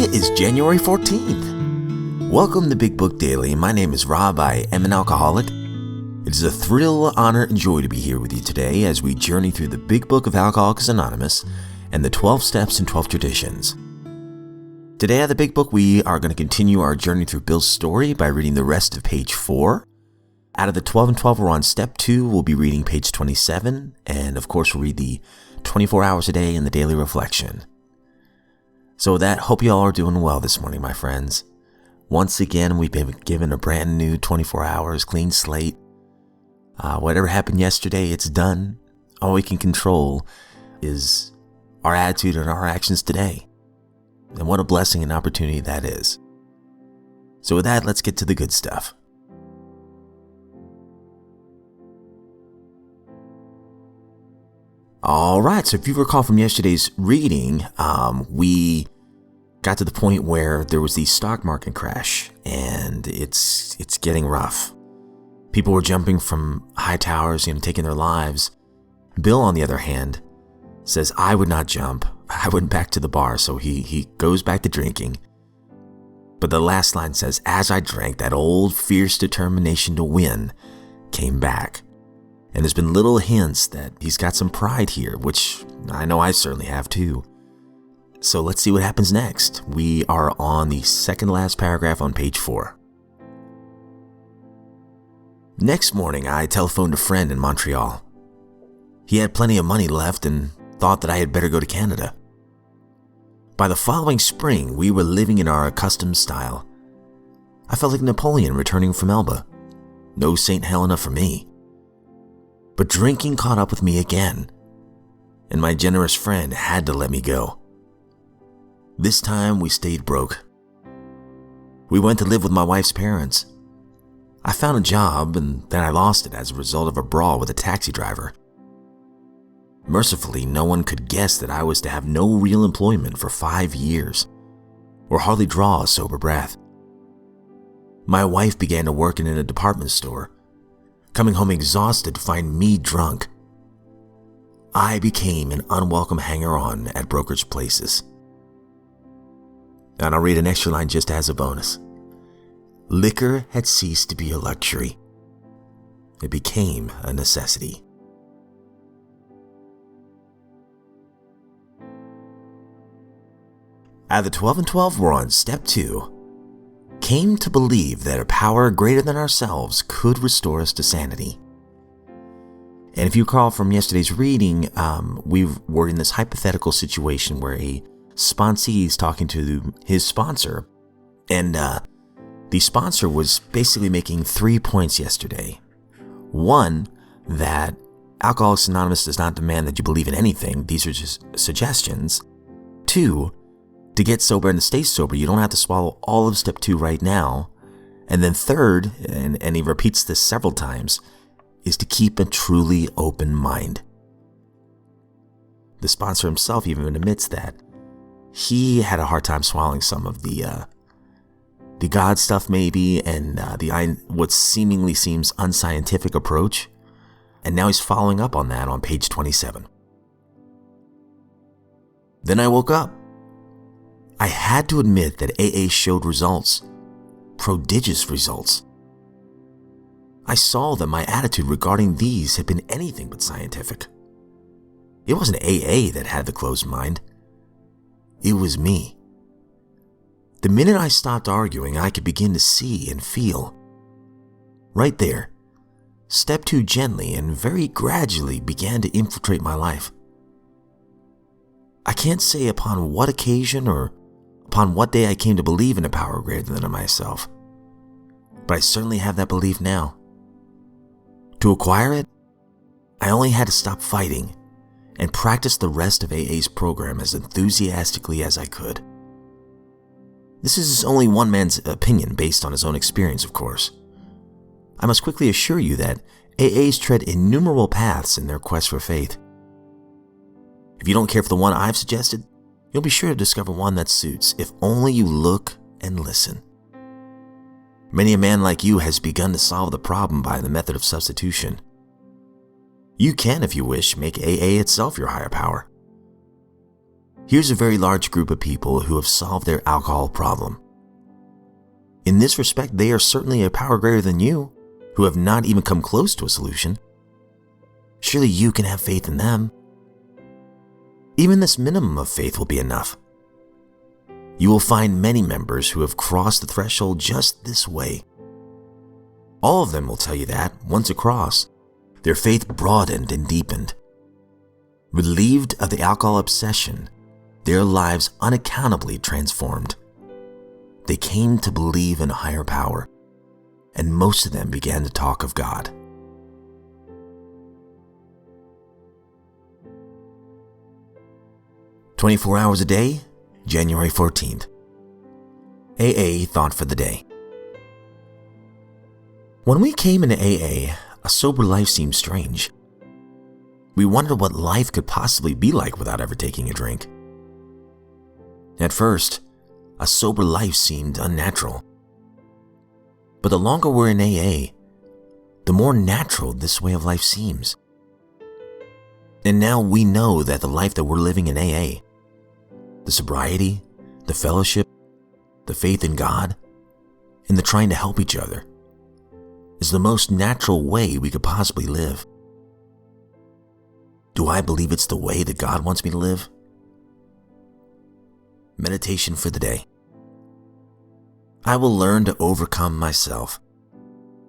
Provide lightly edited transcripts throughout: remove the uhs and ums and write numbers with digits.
It is January 14th. Welcome to Big Book Daily. My name is Rob. I am an alcoholic. It is a thrill, honor, and joy to be here with you today as we journey through the Big Book of Alcoholics Anonymous and the 12 Steps and 12 Traditions. Today at the Big Book, we are going to continue our journey through Bill's story by reading the rest of page 4. Out of the 12 and 12, we're on step 2. We'll be reading page 27. And of course, we'll read the 24 hours a day in the daily reflection. So with that, hope you all are doing well this morning, my friends. Once again, we've been given a brand new 24 hours, clean slate. Whatever happened yesterday, it's done. All we can control is our attitude and our actions today. And what a blessing and opportunity that is. So with that, let's get to the good stuff. All right, so if you recall from yesterday's reading, we got to the point where there was the stock market crash, and it's getting rough. People were jumping from high towers, taking their lives. Bill, on the other hand, says, I would not jump. I went back to the bar, so he goes back to drinking. But the last line says, as I drank, that old fierce determination to win came back. And there's been little hints that he's got some pride here, which I know I certainly have too. So let's see what happens next. We are on the second last paragraph on page 4. Next morning, I telephoned a friend in Montreal. He had plenty of money left and thought that I had better go to Canada. By the following spring, we were living in our accustomed style. I felt like Napoleon returning from Elba. No St. Helena for me. But drinking caught up with me again, and my generous friend had to let me go. This time we stayed broke. We went to live with my wife's parents. I found a job, and then I lost it as a result of a brawl with a taxi driver. Mercifully, no one could guess that I was to have no real employment for 5 years, or hardly draw a sober breath. My wife began to work in a department store, coming home exhausted to find me drunk. I became an unwelcome hanger-on at brokerage places. And I'll read an extra line just as a bonus. Liquor had ceased to be a luxury. It became a necessity. Out of the 12 and 12, we're on step 2. Came to believe that a power greater than ourselves could restore us to sanity. And if you recall from yesterday's reading, we were in this hypothetical situation where a sponsee is talking to his sponsor, and the sponsor was basically making 3 points yesterday. 1, that Alcoholics Anonymous does not demand that you believe in anything. These are just suggestions. 2, to get sober and to stay sober, you don't have to swallow all of step 2 right now. And then 3rd, and he repeats this several times, is to keep a truly open mind. The sponsor himself even admits that he had a hard time swallowing some of the God stuff maybe, and what seemingly seems unscientific approach. And now he's following up on that on page 27. Then I woke up. I had to admit that AA showed results, prodigious results. I saw that my attitude regarding these had been anything but scientific. It wasn't AA that had the closed mind. It was me. The minute I stopped arguing, I could begin to see and feel. Right there, step 2 gently and very gradually began to infiltrate my life. I can't say upon what occasion or upon what day I came to believe in a power greater than myself, but I certainly have that belief now. To acquire it, I only had to stop fighting and practice the rest of AA's program as enthusiastically as I could. This is only one man's opinion based on his own experience, of course. I must quickly assure you that AAs tread innumerable paths in their quest for faith. If you don't care for the one I've suggested, you'll be sure to discover one that suits if only you look and listen. Many a man like you has begun to solve the problem by the method of substitution. You can, if you wish, make AA itself your higher power. Here's a very large group of people who have solved their alcohol problem. In this respect, they are certainly a power greater than you, who have not even come close to a solution. Surely you can have faith in them. Even this minimum of faith will be enough. You will find many members who have crossed the threshold just this way. All of them will tell you that, once across, their faith broadened and deepened. Relieved of the alcohol obsession, their lives unaccountably transformed. They came to believe in a higher power, and most of them began to talk of God. "24 hours a day, January 14th. AA thought for the day. When we came into AA, a sober life seemed strange. We wondered what life could possibly be like without ever taking a drink. At first, a sober life seemed unnatural. But the longer we're in AA, the more natural this way of life seems. And now we know that the life that we're living in AA, the sobriety, the fellowship, the faith in God, and the trying to help each other, is the most natural way we could possibly live. Do I believe it's the way that God wants me to live? Meditation for the day. I will learn to overcome myself,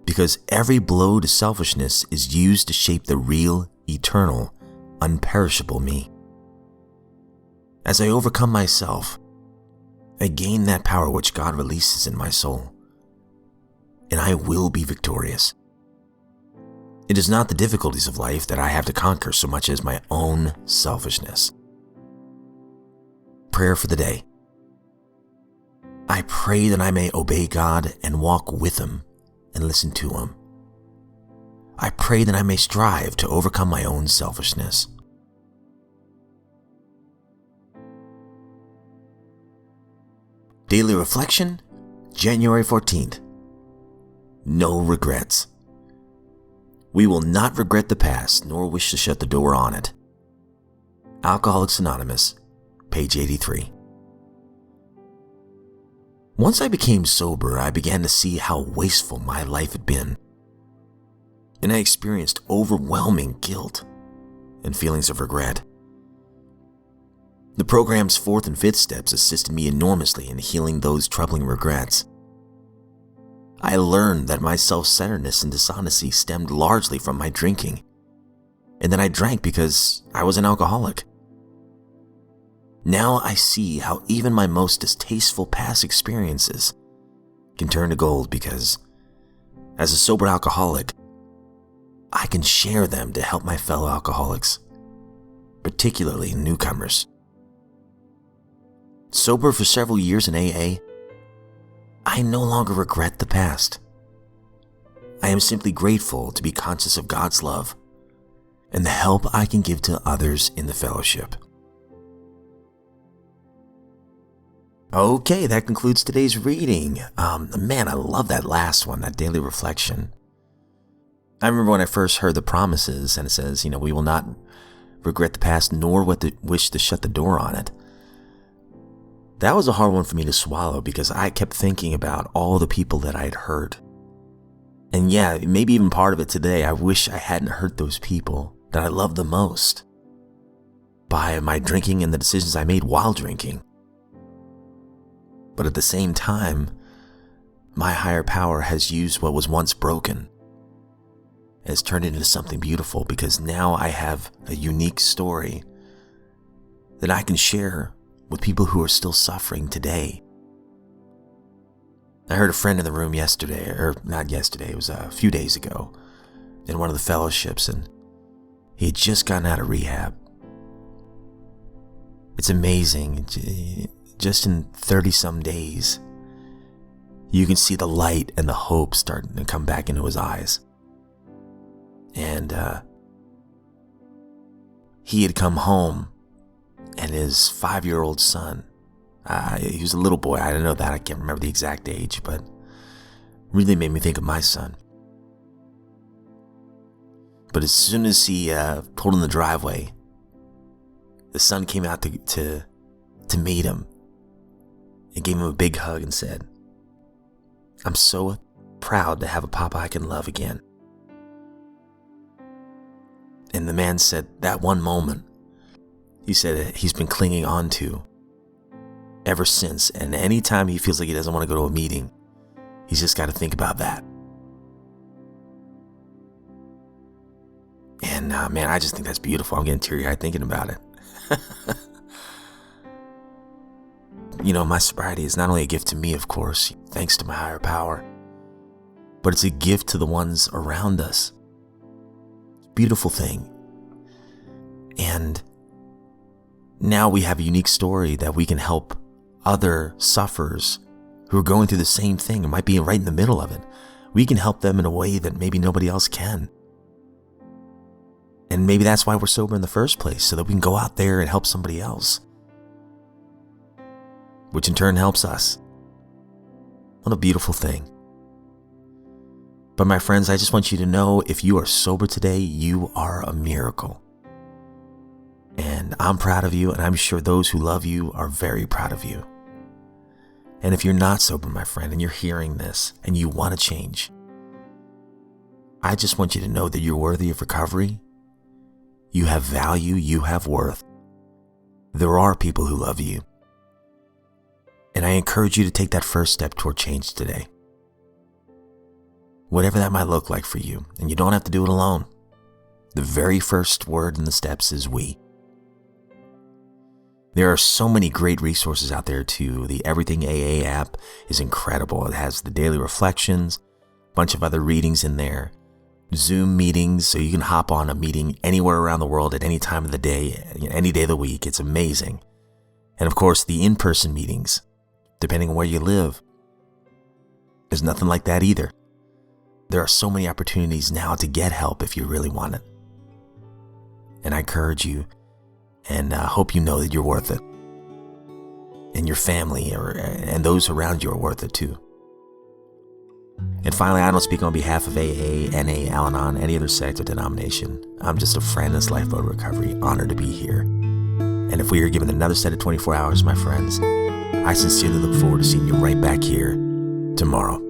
because every blow to selfishness is used to shape the real, eternal, unperishable me. As I overcome myself, I gain that power which God releases in my soul, and I will be victorious. It is not the difficulties of life that I have to conquer so much as my own selfishness. Prayer for the day. I pray that I may obey God and walk with Him and listen to Him. I pray that I may strive to overcome my own selfishness. Daily Reflection, January 14th. No regrets. We will not regret the past nor wish to shut the door on it. Alcoholics Anonymous, page 83. Once I became sober, I began to see how wasteful my life had been, and I experienced overwhelming guilt and feelings of regret. The program's 4th and 5th steps assisted me enormously in healing those troubling regrets. I learned that my self-centeredness and dishonesty stemmed largely from my drinking, and that I drank because I was an alcoholic. Now I see how even my most distasteful past experiences can turn to gold because, as a sober alcoholic, I can share them to help my fellow alcoholics, particularly newcomers. Sober for several years in AA, I no longer regret the past. I am simply grateful to be conscious of God's love and the help I can give to others in the fellowship. Okay, that concludes today's reading. Man, I love that last one, that daily reflection. I remember when I first heard the promises, and it says, we will not regret the past nor wish to shut the door on it. That was a hard one for me to swallow because I kept thinking about all the people that I had hurt. And yeah, maybe even part of it today, I wish I hadn't hurt those people that I loved the most by my drinking and the decisions I made while drinking. But at the same time, my higher power has used what was once broken, has turned it into something beautiful because now I have a unique story that I can share with people who are still suffering today. I heard a friend in the room yesterday, or not yesterday, it was a few days ago, in one of the fellowships, and he had just gotten out of rehab. It's amazing. Just in 30-some days, you can see the light and the hope starting to come back into his eyes. And he had come home, and his 5-year-old son, he was a little boy, I don't know that, I can't remember the exact age, but really made me think of my son. But as soon as he pulled in the driveway, the son came out to to meet him and gave him a big hug and said, "I'm so proud to have a papa I can love again." And the man said that one moment, he said he's been clinging on to ever since. And anytime he feels like he doesn't want to go to a meeting, he's just got to think about that. And man, I just think that's beautiful. I'm getting teary-eyed thinking about it. You know, my sobriety is not only a gift to me, of course, thanks to my higher power, but it's a gift to the ones around us. It's a beautiful thing. And now we have a unique story that we can help other sufferers who are going through the same thing and might be right in the middle of it. We can help them in a way that maybe nobody else can. And maybe that's why we're sober in the first place, so that we can go out there and help somebody else, which in turn helps us. What a beautiful thing. But my friends, I just want you to know, if you are sober today, you are a miracle. And I'm proud of you, and I'm sure those who love you are very proud of you. And if you're not sober, my friend, and you're hearing this and you want to change, I just want you to know that you're worthy of recovery. You have value, you have worth. There are people who love you. And I encourage you to take that first step toward change today. Whatever that might look like for you, and you don't have to do it alone. The very first word in the steps is we. There are so many great resources out there too. The Everything AA app is incredible. It has the daily reflections, a bunch of other readings in there, Zoom meetings, so you can hop on a meeting anywhere around the world at any time of the day, any day of the week. It's amazing. And of course, the in-person meetings, depending on where you live. There's nothing like that either. There are so many opportunities now to get help if you really want it. And I encourage you, and hope you know that you're worth it. And your family and those around you are worth it too. And finally, I don't speak on behalf of AA, NA, Al-Anon, any other sect or denomination. I'm just a friend in this lifeboat recovery, honored to be here. And if we are given another set of 24 hours, my friends, I sincerely look forward to seeing you right back here tomorrow.